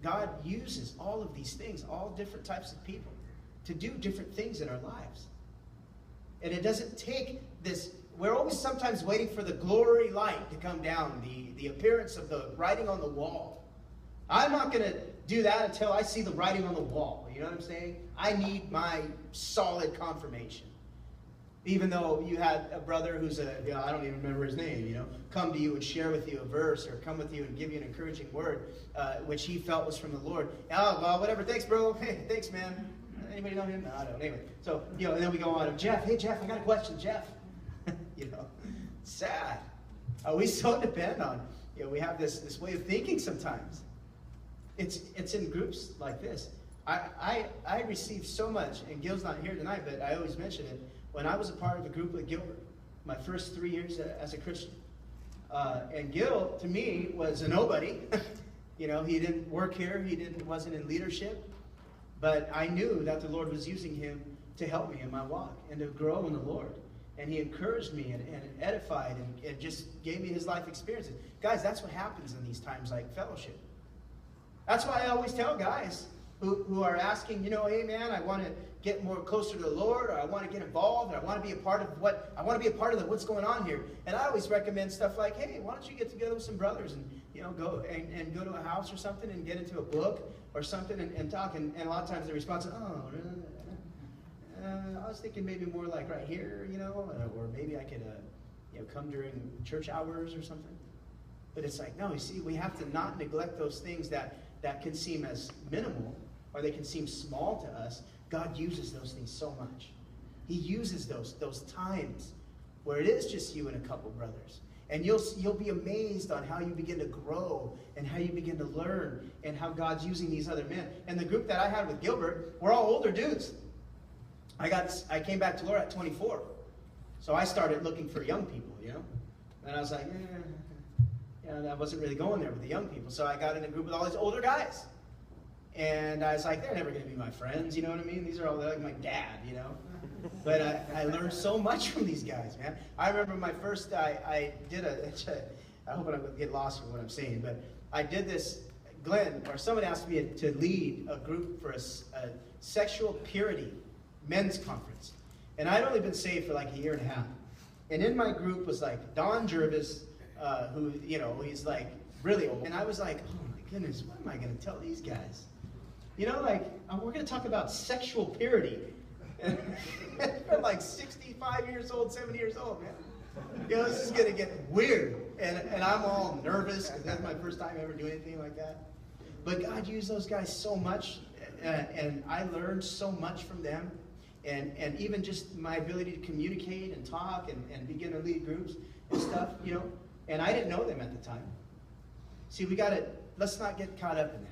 God uses all of these things, all different types of people, to do different things in our lives. And it doesn't take this, we're always sometimes waiting for the glory light to come down, the appearance of the writing on the wall. I'm not going to do that until I see the writing on the wall. You know what I'm saying? I need my solid confirmation. Even though you had a brother who's I don't even remember his name, come to you and share with you a verse, or come with you and give you an encouraging word, which he felt was from the Lord. Oh, well, whatever. Thanks, bro. Hey, thanks, man. Anybody know him? No, I don't. Anyway, so, and then we go on to Jeff. Hey, Jeff, I got a question, Jeff. Sad. We so depend on, we have this way of thinking sometimes. It's in groups like this. I received so much, and Gil's not here tonight, but I always mention it. When I was a part of a group with Gilbert, my first 3 years as a Christian. And Gil, to me, was a nobody. He didn't work here. Wasn't in leadership. But I knew that the Lord was using him to help me in my walk and to grow in the Lord. And he encouraged me and edified and just gave me his life experiences. Guys, that's what happens in these times like fellowship. That's why I always tell guys who are asking, hey man, I want to get more closer to the Lord, or I want to get involved, or I want to be a part of what's going on here. And I always recommend stuff like, hey, why don't you get together with some brothers and go to a house or something and get into a book or something and talk. And a lot of times the response is, I was thinking maybe more like right here, or maybe I could come during church hours or something. But it's like, no, you see, we have to not neglect those things that can seem as minimal, or they can seem small to us. God uses those things so much. He uses those times where it is just you and a couple brothers. And you'll be amazed on how you begin to grow and how you begin to learn and how God's using these other men. And the group that I had with Gilbert, we're all older dudes. I came back to Lord at 24. So I started looking for young people, And I was like, I wasn't really going there with the young people. So I got in a group with all these older guys. And I was like, they're never going to be my friends, you know what I mean? These are all like my dad, But I learned so much from these guys, man. I remember my first, I hope I don't get lost with what I'm saying, but I did this, Glenn, or someone asked me to lead a group for a sexual purity men's conference. And I'd only been saved for like a year and a half. And in my group was like Don Jervis, who, he's like really old. And I was like, oh my goodness, what am I going to tell these guys? We're going to talk about sexual purity. And they're like 65 years old, 70 years old, man. This is going to get weird. And I'm all nervous because that's my first time ever doing anything like that. But God used those guys so much, and I learned so much from them. And even just my ability to communicate and talk and begin to lead groups and stuff, And I didn't know them at the time. See, let's not get caught up in that.